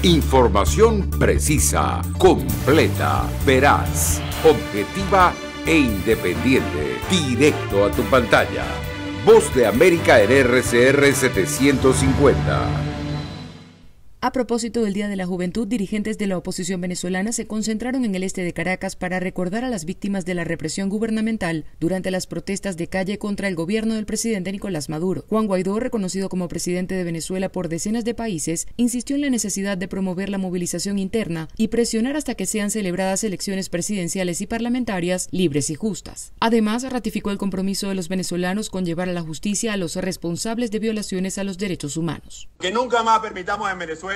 Información precisa, completa, veraz, objetiva e independiente. Directo a tu pantalla. Voz de América en RCR 750. A propósito del Día de la Juventud, dirigentes de la oposición venezolana se concentraron en el este de Caracas para recordar a las víctimas de la represión gubernamental durante las protestas de calle contra el gobierno del presidente Nicolás Maduro. Juan Guaidó, reconocido como presidente de Venezuela por decenas de países, insistió en la necesidad de promover la movilización interna y presionar hasta que sean celebradas elecciones presidenciales y parlamentarias libres y justas. Además, ratificó el compromiso de los venezolanos con llevar a la justicia a los responsables de violaciones a los derechos humanos. Que nunca más permitamos en Venezuela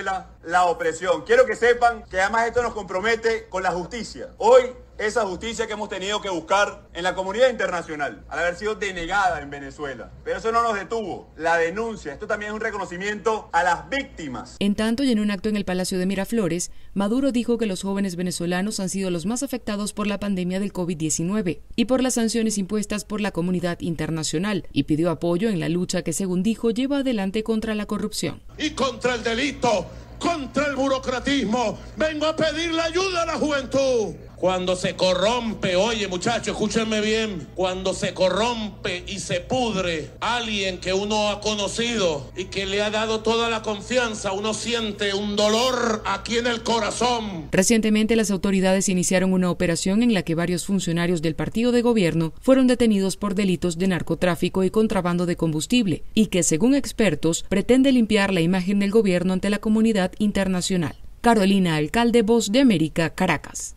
la opresión. Quiero que sepan que además esto nos compromete con la justicia. Hoy, esa justicia que hemos tenido que buscar en la comunidad internacional, al haber sido denegada en Venezuela. Pero eso no nos detuvo. La denuncia, esto también es un reconocimiento a las víctimas. En tanto, y en un acto en el Palacio de Miraflores, Maduro dijo que los jóvenes venezolanos han sido los más afectados por la pandemia del COVID-19 y por las sanciones impuestas por la comunidad internacional, y pidió apoyo en la lucha que, según dijo, lleva adelante contra la corrupción. Y contra el delito, contra el burocratismo. Vengo a pedir la ayuda a la juventud. Cuando se corrompe, oye muchachos, escúchenme bien, cuando se corrompe y se pudre alguien que uno ha conocido y que le ha dado toda la confianza, uno siente un dolor aquí en el corazón. Recientemente las autoridades iniciaron una operación en la que varios funcionarios del partido de gobierno fueron detenidos por delitos de narcotráfico y contrabando de combustible, y que, según expertos, pretende limpiar la imagen del gobierno ante la comunidad internacional. Carolina Alcalde, Voz de América, Caracas.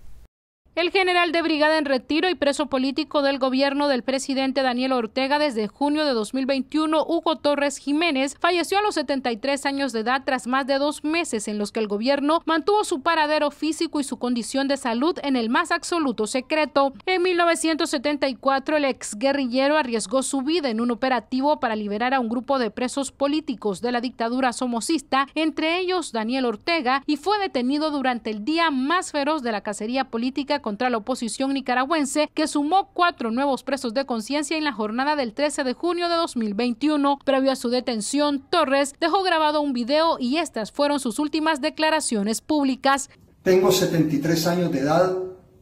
El general de brigada en retiro y preso político del gobierno del presidente Daniel Ortega desde junio de 2021, Hugo Torres Jiménez, falleció a los 73 años de edad tras más de 2 meses en los que el gobierno mantuvo su paradero físico y su condición de salud en el más absoluto secreto. En 1974, el exguerrillero arriesgó su vida en un operativo para liberar a un grupo de presos políticos de la dictadura somocista, entre ellos Daniel Ortega, y fue detenido durante el día más feroz de la cacería política contra la oposición nicaragüense, que sumó 4 nuevos presos de conciencia en la jornada del 13 de junio de 2021. Previo a su detención, Torres dejó grabado un video y estas fueron sus últimas declaraciones públicas. Tengo 73 años de edad.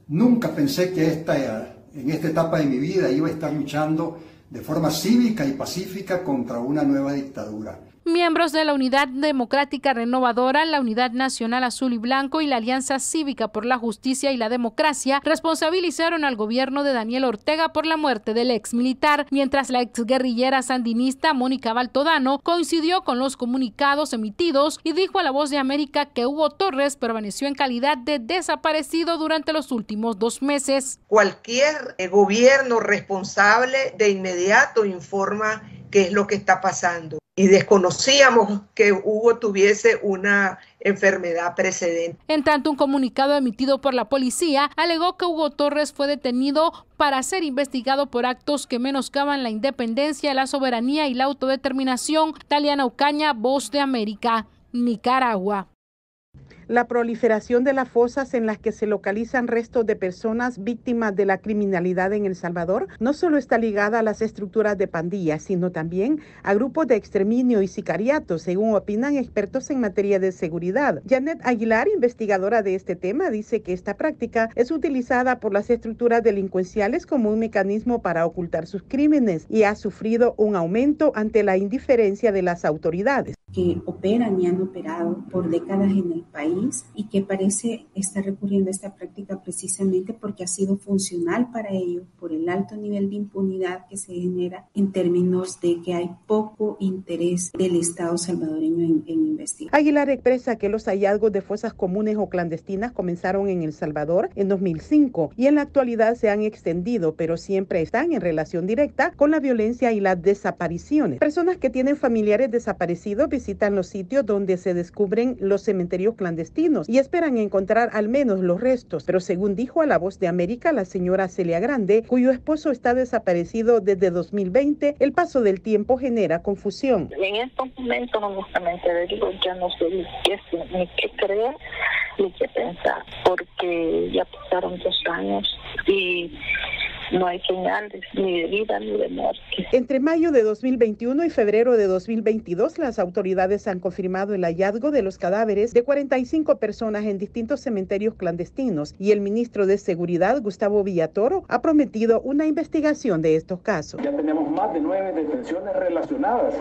Nunca pensé que en esta etapa de mi vida iba a estar luchando de forma cívica y pacífica contra una nueva dictadura. Miembros de la Unidad Democrática Renovadora, la Unidad Nacional Azul y Blanco y la Alianza Cívica por la Justicia y la Democracia responsabilizaron al gobierno de Daniel Ortega por la muerte del ex militar, mientras la exguerrillera sandinista Mónica Baltodano coincidió con los comunicados emitidos y dijo a La Voz de América que Hugo Torres permaneció en calidad de desaparecido durante los últimos 2 meses. Cualquier gobierno responsable de inmediato informa qué es lo que está pasando. Y desconocíamos que Hugo tuviese una enfermedad precedente. En tanto, un comunicado emitido por la policía alegó que Hugo Torres fue detenido para ser investigado por actos que menoscaban la independencia, la soberanía y la autodeterminación. Taliana Ocaña, Voz de América, Nicaragua. La proliferación de las fosas en las que se localizan restos de personas víctimas de la criminalidad en El Salvador no solo está ligada a las estructuras de pandillas, sino también a grupos de exterminio y sicariato, según opinan expertos en materia de seguridad. Janet Aguilar, investigadora de este tema, dice que esta práctica es utilizada por las estructuras delincuenciales como un mecanismo para ocultar sus crímenes y ha sufrido un aumento ante la indiferencia de las autoridades. Que operan y han operado por décadas en el país y que parece estar recurriendo a esta práctica precisamente porque ha sido funcional para ellos por el alto nivel de impunidad que se genera en términos de que hay poco interés del Estado salvadoreño en investigar. Aguilar expresa que los hallazgos de fosas comunes o clandestinas comenzaron en El Salvador en 2005 y en la actualidad se han extendido, pero siempre están en relación directa con la violencia y las desapariciones. Personas que tienen familiares desaparecidos visitan los sitios donde se descubren los cementerios clandestinos y esperan encontrar al menos los restos, pero según dijo a La Voz de América la señora Celia Grande, cuyo esposo está desaparecido desde 2020, el paso del tiempo genera confusión. En estos momentos, honestamente, digo, ya no sé ni qué creer ni qué pensar, porque ya pasaron 2 años y no hay señales ni de vida ni de muerte. Entre mayo de 2021 y febrero de 2022, las autoridades han confirmado el hallazgo de los cadáveres de 45 personas en distintos cementerios clandestinos y el ministro de Seguridad, Gustavo Villatoro, ha prometido una investigación de estos casos. Ya tenemos más de 9 detenciones relacionadas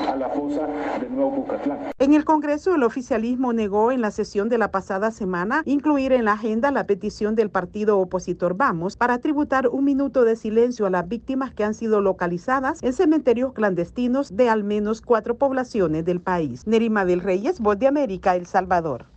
a la fosa de Nuevo Cucatlán. En el Congreso, el oficialismo negó en la sesión de la pasada semana incluir en la agenda la petición del partido opositor Vamos para tributar un minuto de silencio a las víctimas que han sido localizadas en cementerios clandestinos de al menos 4 poblaciones del país. Nerima del Reyes, Voz de América, El Salvador.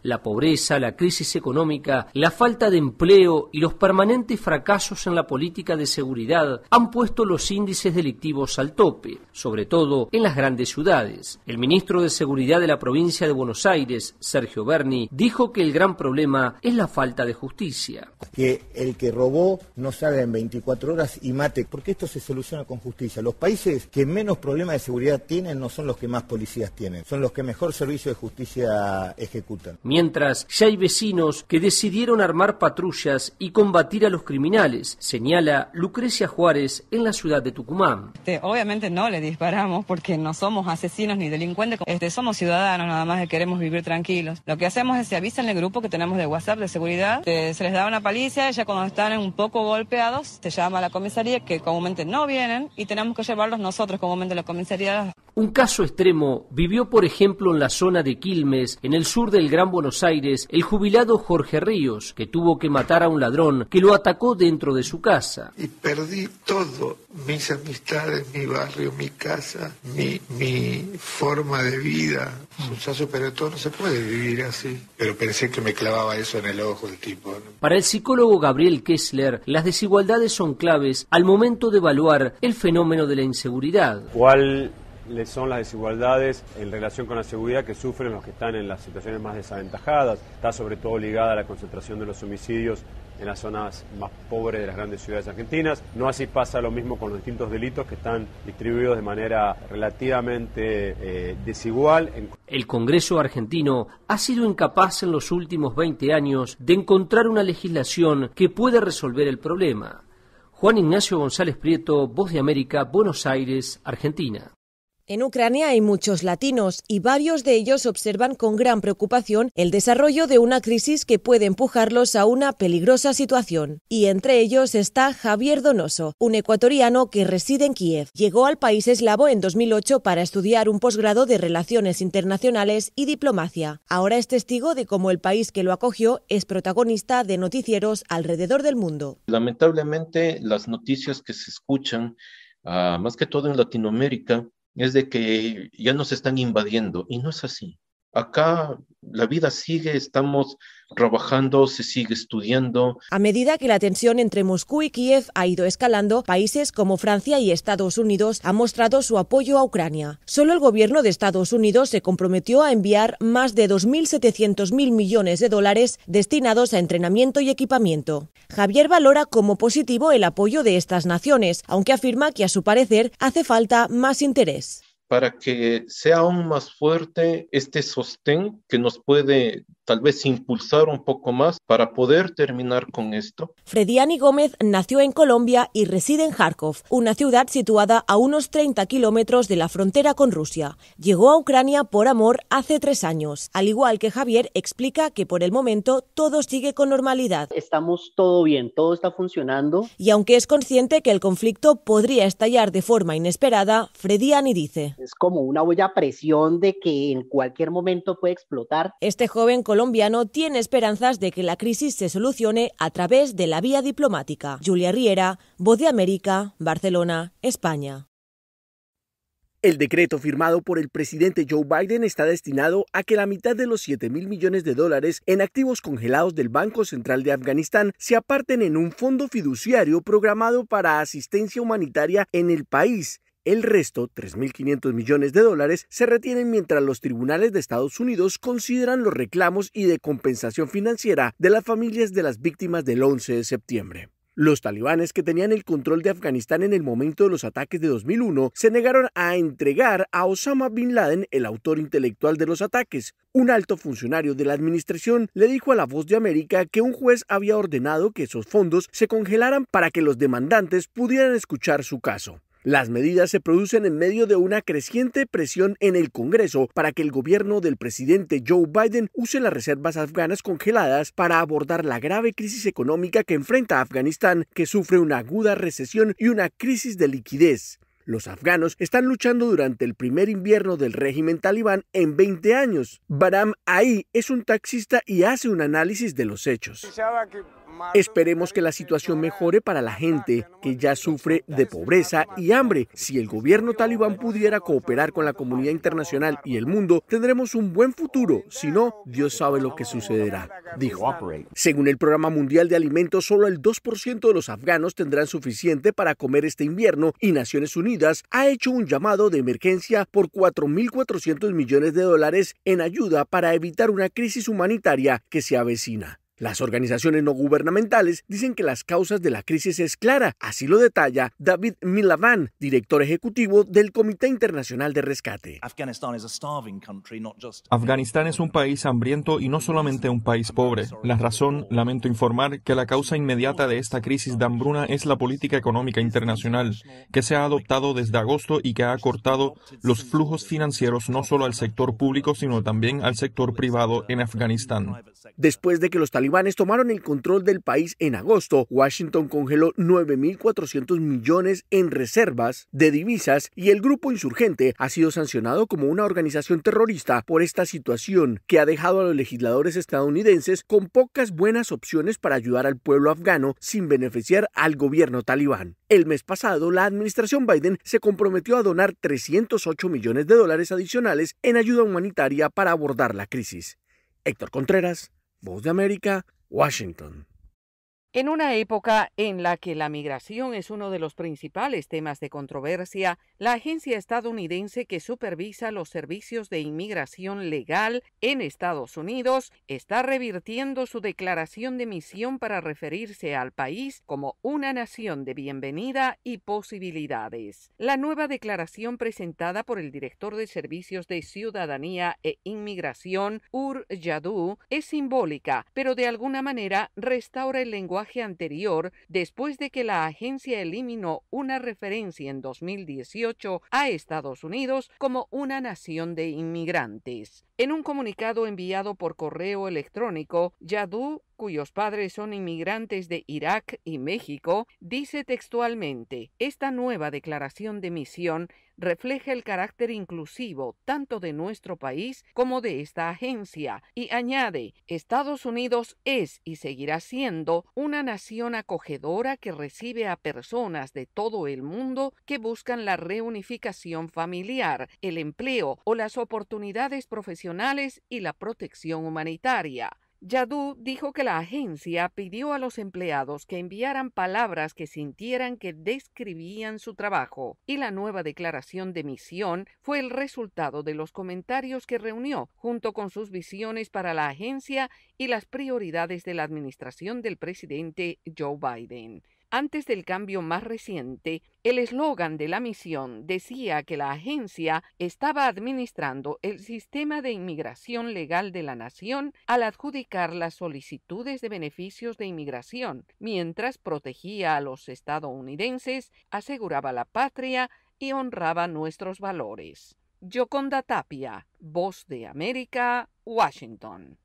La pobreza, la crisis económica, la falta de empleo y los permanentes fracasos en la política de seguridad han puesto los índices delictivos al tope, sobre todo en las grandes ciudades. El ministro de Seguridad de la provincia de Buenos Aires, Sergio Berni, dijo que el gran problema es la falta de justicia. Que el que robó no salga en 24 horas y mate, porque esto se soluciona con justicia. Los países que menos problemas de seguridad tienen no son los que más policías tienen, son los que mejor servicio de justicia ejecutan. Mientras, ya hay vecinos que decidieron armar patrullas y combatir a los criminales, señala Lucrecia Juárez en la ciudad de Tucumán. Obviamente no le disparamos porque no somos asesinos ni delincuentes, somos ciudadanos nada más que queremos vivir tranquilos. Lo que hacemos es se avisa en el grupo que tenemos de WhatsApp de seguridad, se les da una paliza, ya cuando están un poco golpeados, se llama a la comisaría que comúnmente no vienen y tenemos que llevarlos nosotros comúnmente a la comisaría. Un caso extremo vivió, por ejemplo, en la zona de Quilmes, en el sur del Gran Buenos Aires, el jubilado Jorge Ríos, que tuvo que matar a un ladrón que lo atacó dentro de su casa. Y perdí todo, mis amistades, mi barrio, mi casa, mi forma de vida. Ya superé todo, no se puede vivir así. Pero pensé que me clavaba eso en el ojo el tipo, ¿no? Para el psicólogo Gabriel Kessler, las desigualdades son claves al momento de evaluar el fenómeno de la inseguridad. ¿Cuáles son las desigualdades en relación con la seguridad que sufren los que están en las situaciones más desaventajadas? Está sobre todo ligada a la concentración de los homicidios en las zonas más pobres de las grandes ciudades argentinas. No así pasa lo mismo con los distintos delitos que están distribuidos de manera relativamente desigual. El Congreso argentino ha sido incapaz en los últimos 20 años de encontrar una legislación que pueda resolver el problema. Juan Ignacio González Prieto, Voz de América, Buenos Aires, Argentina. En Ucrania hay muchos latinos y varios de ellos observan con gran preocupación el desarrollo de una crisis que puede empujarlos a una peligrosa situación. Y entre ellos está Javier Donoso, un ecuatoriano que reside en Kiev. Llegó al país eslavo en 2008 para estudiar un posgrado de Relaciones Internacionales y Diplomacia. Ahora es testigo de cómo el país que lo acogió es protagonista de noticieros alrededor del mundo. Lamentablemente, las noticias que se escuchan, más que todo en Latinoamérica, es de que ya nos están invadiendo, y no es así. Acá la vida sigue, estamos trabajando, se sigue estudiando. A medida que la tensión entre Moscú y Kiev ha ido escalando, países como Francia y Estados Unidos han mostrado su apoyo a Ucrania. Solo el gobierno de Estados Unidos se comprometió a enviar más de 2.700 millones de dólares destinados a entrenamiento y equipamiento. Javier valora como positivo el apoyo de estas naciones, aunque afirma que a su parecer hace falta más interés. Para que sea aún más fuerte este sostén que nos puede tal vez impulsar un poco más para poder terminar con esto. Frediani Gómez nació en Colombia y reside en Kharkov, una ciudad situada a unos 30 kilómetros de la frontera con Rusia. Llegó a Ucrania por amor hace 3 años. Al igual que Javier, explica que por el momento todo sigue con normalidad. Estamos todo bien, todo está funcionando. Y aunque es consciente que el conflicto podría estallar de forma inesperada, Frediani dice: es como una olla a presión de que en cualquier momento puede explotar. Este joven colombiano tiene esperanzas de que la crisis se solucione a través de la vía diplomática. Julia Riera, Voz de América, Barcelona, España. El decreto firmado por el presidente Joe Biden está destinado a que la mitad de los $7.000 millones en activos congelados del Banco Central de Afganistán se aparten en un fondo fiduciario programado para asistencia humanitaria en el país. El resto, $3.500 millones, se retienen mientras los tribunales de Estados Unidos consideran los reclamos y de compensación financiera de las familias de las víctimas del 11 de septiembre. Los talibanes, que tenían el control de Afganistán en el momento de los ataques de 2001, se negaron a entregar a Osama Bin Laden, el autor intelectual de los ataques. Un alto funcionario de la administración le dijo a La Voz de América que un juez había ordenado que esos fondos se congelaran para que los demandantes pudieran escuchar su caso. Las medidas se producen en medio de una creciente presión en el Congreso para que el gobierno del presidente Joe Biden use las reservas afganas congeladas para abordar la grave crisis económica que enfrenta Afganistán, que sufre una aguda recesión y una crisis de liquidez. Los afganos están luchando durante el primer invierno del régimen talibán en 20 años. Baram Ai es un taxista y hace un análisis de los hechos. Esperemos que la situación mejore para la gente que ya sufre de pobreza y hambre. Si el gobierno talibán pudiera cooperar con la comunidad internacional y el mundo, tendremos un buen futuro. Si no, Dios sabe lo que sucederá, dijo. Según el Programa Mundial de Alimentos, solo el 2% de los afganos tendrán suficiente para comer este invierno, y Naciones Unidas ha hecho un llamado de emergencia por $4.400 millones en ayuda para evitar una crisis humanitaria que se avecina. Las organizaciones no gubernamentales dicen que las causas de la crisis es clara, así lo detalla David Milavan, director ejecutivo del Comité Internacional de Rescate. Afganistán es un país hambriento y no solamente un país pobre. La razón, lamento informar, que la causa inmediata de esta crisis de hambruna es la política económica internacional, que se ha adoptado desde agosto y que ha cortado los flujos financieros no solo al sector público, sino también al sector privado en Afganistán. Después de que los talibanes tomaron el control del país en agosto, Washington congeló 9.400 millones en reservas de divisas y el grupo insurgente ha sido sancionado como una organización terrorista por esta situación que ha dejado a los legisladores estadounidenses con pocas buenas opciones para ayudar al pueblo afgano sin beneficiar al gobierno talibán. El mes pasado, la administración Biden se comprometió a donar $308 millones adicionales en ayuda humanitaria para abordar la crisis. Héctor Contreras, Voz de América, Washington. En una época en la que la migración es uno de los principales temas de controversia, la agencia estadounidense que supervisa los servicios de inmigración legal en Estados Unidos está revirtiendo su declaración de misión para referirse al país como una nación de bienvenida y posibilidades. La nueva declaración presentada por el director de Servicios de Ciudadanía e Inmigración, Ur Yadoo, es simbólica, pero de alguna manera restaura el lenguaje anterior después de que la agencia eliminó una referencia en 2018 a Estados Unidos como una nación de inmigrantes. En un comunicado enviado por correo electrónico, Yadoo, cuyos padres son inmigrantes de Irak y México, dice textualmente: esta nueva declaración de misión refleja el carácter inclusivo tanto de nuestro país como de esta agencia, y añade: Estados Unidos es y seguirá siendo una nación acogedora que recibe a personas de todo el mundo que buscan la reunificación familiar, el empleo o las oportunidades profesionales y la protección humanitaria. Yadoo dijo que la agencia pidió a los empleados que enviaran palabras que sintieran que describían su trabajo, y la nueva declaración de misión fue el resultado de los comentarios que reunió, junto con sus visiones para la agencia y las prioridades de la administración del presidente Joe Biden. Antes del cambio más reciente, el eslogan de la misión decía que la agencia estaba administrando el sistema de inmigración legal de la nación al adjudicar las solicitudes de beneficios de inmigración, mientras protegía a los estadounidenses, aseguraba la patria y honraba nuestros valores. Yoconda Tapia, Voz de América, Washington.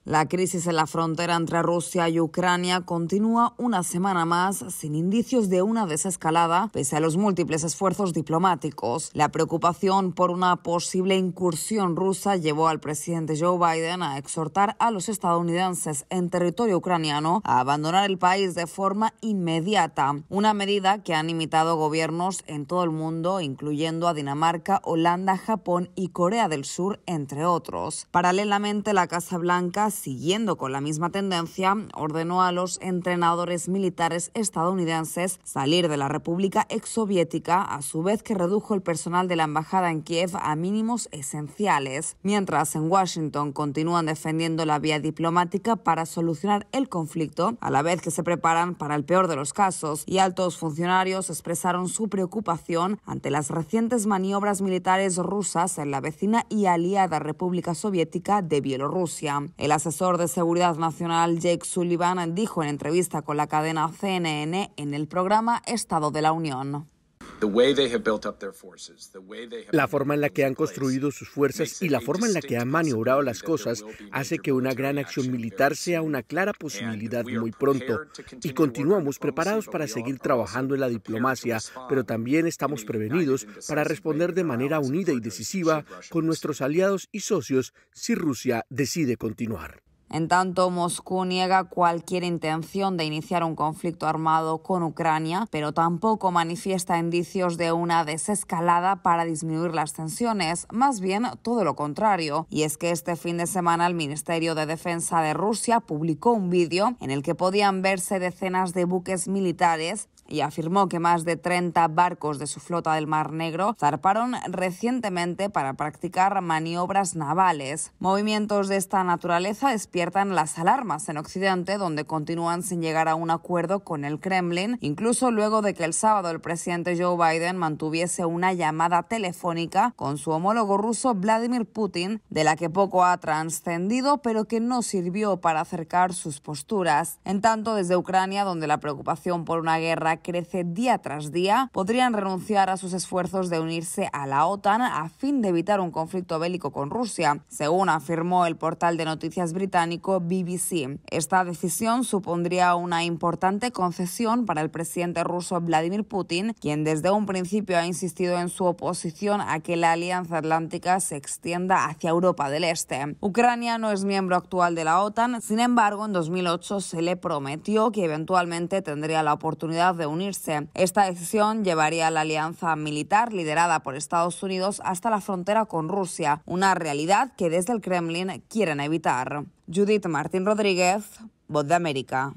La crisis en la frontera entre Rusia y Ucrania continúa una semana más sin indicios de una desescalada, pese a los múltiples esfuerzos diplomáticos. La preocupación por una posible incursión rusa llevó al presidente Joe Biden a exhortar a los estadounidenses en territorio ucraniano a abandonar el país de forma inmediata, una medida que han imitado gobiernos en todo el mundo, incluyendo a Dinamarca, Holanda, Japón y Corea del Sur, entre otros. Paralelamente, la Casa Blanca siguiendo con la misma tendencia, ordenó a los entrenadores militares estadounidenses salir de la República exsoviética, a su vez que redujo el personal de la embajada en Kiev a mínimos esenciales. Mientras en Washington continúan defendiendo la vía diplomática para solucionar el conflicto, a la vez que se preparan para el peor de los casos, y altos funcionarios expresaron su preocupación ante las recientes maniobras militares rusas en la vecina y aliada República Soviética de Bielorrusia. El asesor de Seguridad Nacional Jake Sullivan dijo en entrevista con la cadena CNN en el programa Estado de la Unión: la forma en la que han construido sus fuerzas y la forma en la que han maniobrado las cosas hace que una gran acción militar sea una clara posibilidad muy pronto. Y continuamos preparados para seguir trabajando en la diplomacia, pero también estamos prevenidos para responder de manera unida y decisiva con nuestros aliados y socios si Rusia decide continuar. En tanto, Moscú niega cualquier intención de iniciar un conflicto armado con Ucrania, pero tampoco manifiesta indicios de una desescalada para disminuir las tensiones, más bien todo lo contrario. Y es que este fin de semana el Ministerio de Defensa de Rusia publicó un vídeo en el que podían verse decenas de buques militares y afirmó que más de 30 barcos de su flota del Mar Negro zarparon recientemente para practicar maniobras navales. Movimientos de esta naturaleza despiertan las alarmas en Occidente, donde continúan sin llegar a un acuerdo con el Kremlin, incluso luego de que el sábado el presidente Joe Biden mantuviese una llamada telefónica con su homólogo ruso Vladimir Putin, de la que poco ha trascendido, pero que no sirvió para acercar sus posturas. En tanto, desde Ucrania, donde la preocupación por una guerra crece día tras día, podrían renunciar a sus esfuerzos de unirse a la OTAN a fin de evitar un conflicto bélico con Rusia, según afirmó el portal de noticias británico BBC. Esta decisión supondría una importante concesión para el presidente ruso Vladimir Putin, quien desde un principio ha insistido en su oposición a que la Alianza Atlántica se extienda hacia Europa del Este. Ucrania no es miembro actual de la OTAN, sin embargo, en 2008 se le prometió que eventualmente tendría la oportunidad de unirse. Esta decisión llevaría a la alianza militar liderada por Estados Unidos hasta la frontera con Rusia, una realidad que desde el Kremlin quieren evitar. Judith Martín Rodríguez, Voz de América.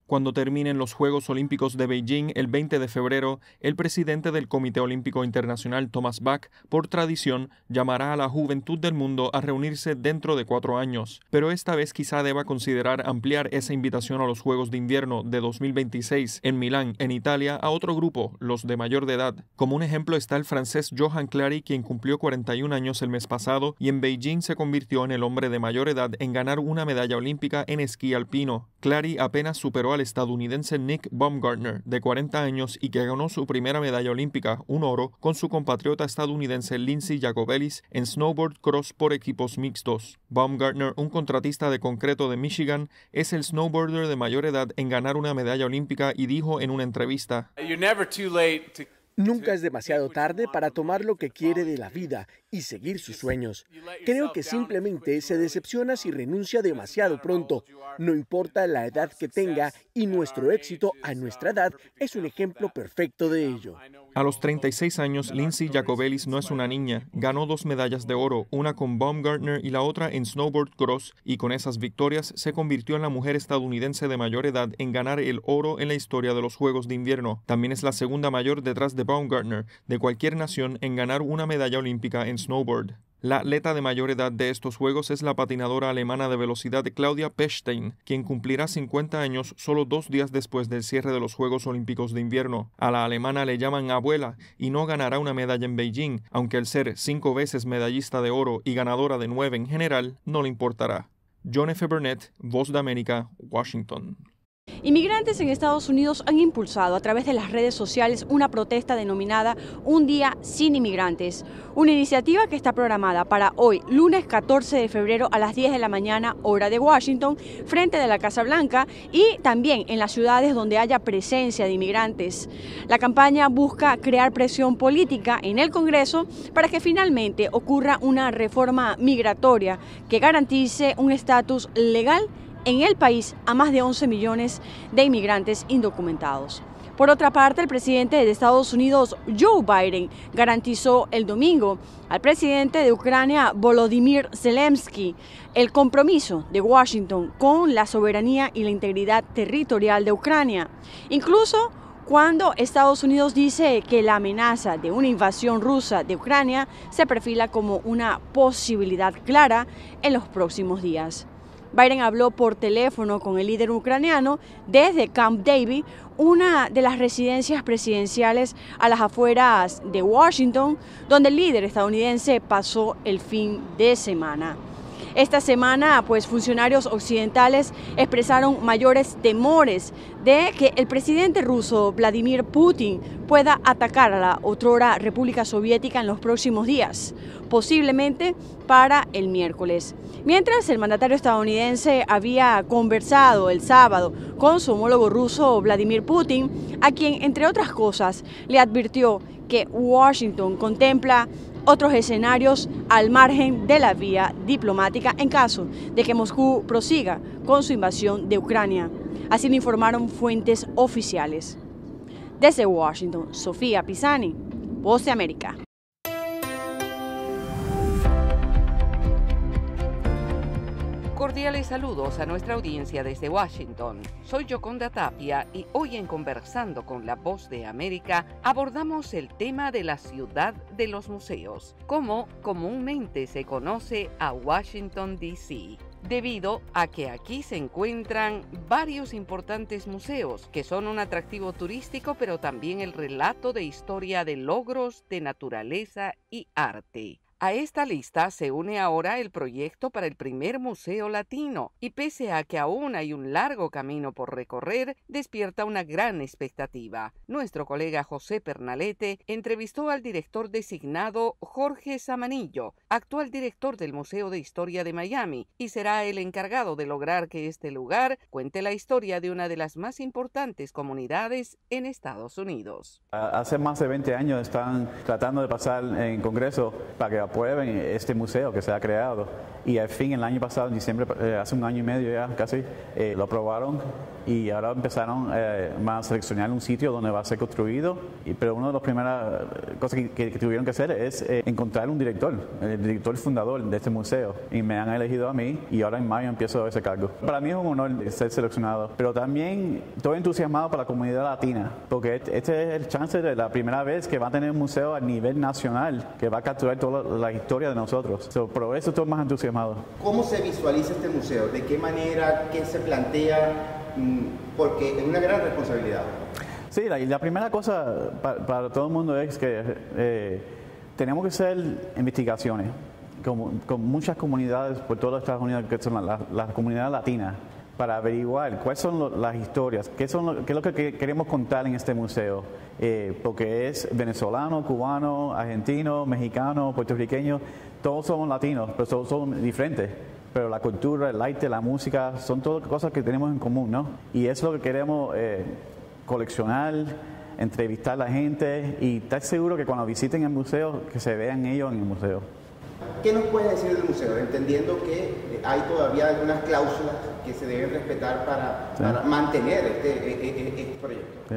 Cuando terminen los Juegos Olímpicos de Beijing el 20 de febrero, el presidente del Comité Olímpico Internacional, Thomas Bach, por tradición, llamará a la juventud del mundo a reunirse dentro de 4 años. Pero esta vez quizá deba considerar ampliar esa invitación a los Juegos de Invierno de 2026 en Milán, en Italia, a otro grupo, los de mayor de edad. Como un ejemplo está el francés Johan Clary, quien cumplió 41 años el mes pasado y en Beijing se convirtió en el hombre de mayor edad en ganar una medalla olímpica en esquí alpino. Clary apenas superó al estadounidense Nick Baumgartner, de 40 años y que ganó su primera medalla olímpica, un oro, con su compatriota estadounidense Lindsey Jacobellis en snowboard cross por equipos mixtos. Baumgartner, un contratista de concreto de Michigan, es el snowboarder de mayor edad en ganar una medalla olímpica y dijo en una entrevista: Nunca es demasiado tarde para tomar lo que quiere de la vida y seguir sus sueños. Creo que simplemente se decepciona si renuncia demasiado pronto. No importa la edad que tenga, y nuestro éxito a nuestra edad es un ejemplo perfecto de ello. A los 36 años, Lindsey Jacobellis no es una niña. Ganó 2 medallas de oro, una con Baumgartner y la otra en snowboard cross, y con esas victorias se convirtió en la mujer estadounidense de mayor edad en ganar el oro en la historia de los Juegos de Invierno. También es la segunda mayor detrás de Baumgartner de cualquier nación en ganar una medalla olímpica en snowboard. La atleta de mayor edad de estos Juegos es la patinadora alemana de velocidad Claudia Pechstein, quien cumplirá 50 años solo 2 días después del cierre de los Juegos Olímpicos de Invierno. A la alemana le llaman abuela y no ganará una medalla en Beijing, aunque al ser 5 veces medallista de oro y ganadora de 9 en general, no le importará. John F. Burnett, Voz de América, Washington. Inmigrantes en Estados Unidos han impulsado a través de las redes sociales una protesta denominada Un Día Sin Inmigrantes, una iniciativa que está programada para hoy, lunes 14 de febrero a las 10 de la mañana, hora de Washington, frente de la Casa Blanca y también en las ciudades donde haya presencia de inmigrantes. La campaña busca crear presión política en el Congreso para que finalmente ocurra una reforma migratoria que garantice un estatus legal en el país a más de 11 millones de inmigrantes indocumentados. Por otra parte, el presidente de Estados Unidos, Joe Biden, garantizó el domingo al presidente de Ucrania, Volodymyr Zelensky, el compromiso de Washington con la soberanía y la integridad territorial de Ucrania. Incluso cuando Estados Unidos dice que la amenaza de una invasión rusa de Ucrania se perfila como una posibilidad clara en los próximos días. Biden habló por teléfono con el líder ucraniano desde Camp David, una de las residencias presidenciales a las afueras de Washington, donde el líder estadounidense pasó el fin de semana. Esta semana, pues, funcionarios occidentales expresaron mayores temores de que el presidente ruso Vladimir Putin pueda atacar a la otrora República Soviética en los próximos días, posiblemente para el miércoles. Mientras el mandatario estadounidense había conversado el sábado con su homólogo ruso Vladimir Putin, a quien, entre otras cosas, le advirtió que Washington contempla otros escenarios al margen de la vía diplomática en caso de que Moscú prosiga con su invasión de Ucrania. Así lo informaron fuentes oficiales. Desde Washington, Sofía Pisani, Voz de América. Cordiales saludos a nuestra audiencia desde Washington. Soy Yoconda Tapia y hoy en Conversando con la Voz de América abordamos el tema de la ciudad de los museos, como comúnmente se conoce a Washington, D.C., debido a que aquí se encuentran varios importantes museos que son un atractivo turístico, pero también el relato de historia de logros de naturaleza y arte. A esta lista se une ahora el proyecto para el primer museo latino y pese a que aún hay un largo camino por recorrer, despierta una gran expectativa. Nuestro colega José Pernalete entrevistó al director designado Jorge Samanillo, actual director del Museo de Historia de Miami, y será el encargado de lograr que este lugar cuente la historia de una de las más importantes comunidades en Estados Unidos. Hace más de 20 años están tratando de pasar en Congreso para que aprueben este museo que se ha creado y al fin el año pasado, en diciembre, hace un año y medio ya casi, lo aprobaron y ahora empezaron a seleccionar un sitio donde va a ser construido, pero una de las primeras cosas que tuvieron que hacer es encontrar un director, el director fundador de este museo, y me han elegido a mí y ahora en mayo empiezo ese cargo. Para mí es un honor ser seleccionado, pero también estoy entusiasmado para la comunidad latina, porque este es el chance de la primera vez que va a tener un museo a nivel nacional que va a capturar toda la historia de nosotros. Por eso estoy más entusiasmado. ¿Cómo se visualiza este museo? ¿De qué manera? ¿Qué se plantea? Porque es una gran responsabilidad. Sí, la primera cosa para todo el mundo es que tenemos que hacer investigaciones con muchas comunidades por todos los Estados Unidos, que son las comunidades latinas, para averiguar cuáles son las historias, qué es lo que queremos contar en este museo, porque es venezolano, cubano, argentino, mexicano, puertorriqueño, todos somos latinos, pero todos son diferentes. Pero la cultura, el arte, la música, son todas cosas que tenemos en común, ¿no? Y eso es lo que queremos coleccionar, entrevistar a la gente y estar seguro que cuando visiten el museo, que se vean ellos en el museo. ¿Qué nos puedes decir del museo? Entendiendo que hay todavía algunas cláusulas que se deben respetar para mantener este proyecto. Sí.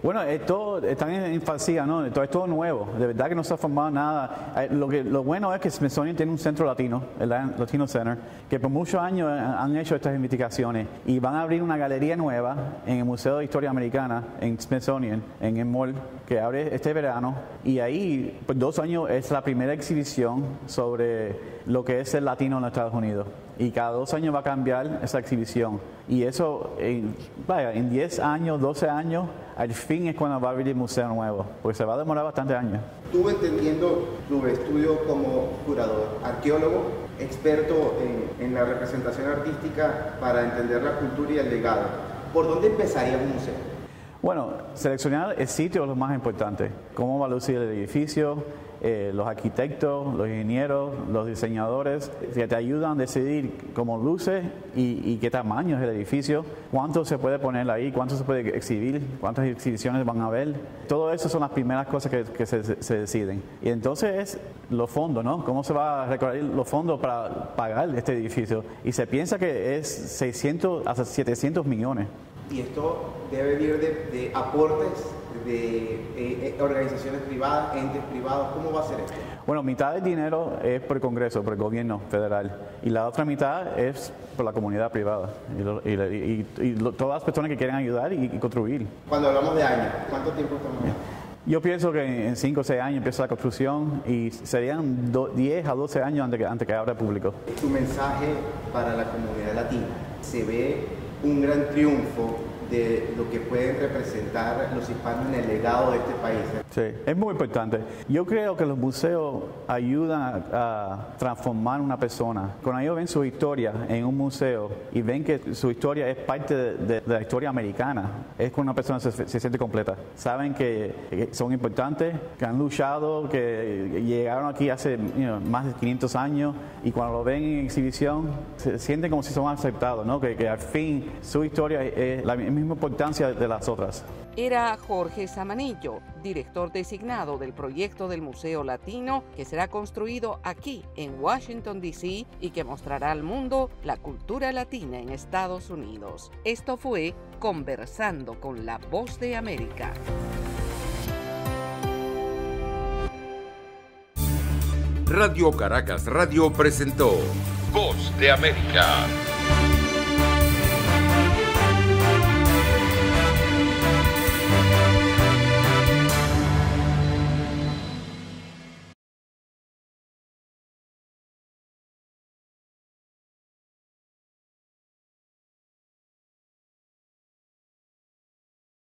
Bueno, esto está en infancia, ¿no? Esto es todo nuevo. De verdad que no se ha formado nada. Lo bueno es que Smithsonian tiene un centro latino, el Latino Center, que por muchos años han hecho estas investigaciones y van a abrir una galería nueva en el Museo de Historia Americana, en Smithsonian, en el mall, que abre este verano. Y ahí, por 2 años, es la primera exhibición sobre lo que es el latino en los Estados Unidos. Y cada 2 años va a cambiar esa exhibición. Y eso, en 10 años, 12 años, al fin es cuando va a abrir el museo nuevo, porque se va a demorar bastantes años. Tú, entendiendo tu estudio como curador, arqueólogo, experto en la representación artística para entender la cultura y el legado, ¿por dónde empezaría un museo? Bueno, seleccionar el sitio es lo más importante. Cómo va a lucir el edificio, los arquitectos, los ingenieros, los diseñadores, que te ayudan a decidir cómo luce y qué tamaño es el edificio, cuánto se puede poner ahí, cuánto se puede exhibir, cuántas exhibiciones van a haber. Todo eso son las primeras cosas que se deciden. Y entonces es los fondos, ¿no? ¿Cómo se va a recorrer los fondos para pagar este edificio? Y se piensa que es 600 hasta 700 millones. Y esto debe venir de aportes de organizaciones privadas, entes privados. ¿Cómo va a ser esto? Bueno, mitad del dinero es por el Congreso, por el gobierno federal, y la otra mitad es por la comunidad privada y todas las personas que quieren ayudar y contribuir. Cuando hablamos de años, ¿cuánto tiempo estamos? Yo pienso que en 5 o 6 años empieza la construcción y serían 10 a 12 años antes que abra el público. Tu mensaje para la comunidad latina, se ve un gran triunfo de lo que pueden representar los hispanos en el legado de este país. Sí, es muy importante. Yo creo que los museos ayudan a transformar una persona. Cuando ellos ven su historia en un museo y ven que su historia es parte de la historia americana, es cuando una persona se siente completa. Saben que son importantes, que han luchado, que llegaron aquí hace más de 500 años y cuando lo ven en exhibición se sienten como si son aceptados, ¿no? Que al fin su historia es la misma importancia de las otras. Era Jorge Samanillo, director designado del proyecto del Museo Latino, que será construido aquí en Washington, D.C. y que mostrará al mundo la cultura latina en Estados Unidos. Esto fue Conversando con la Voz de América. Radio Caracas Radio presentó Voz de América.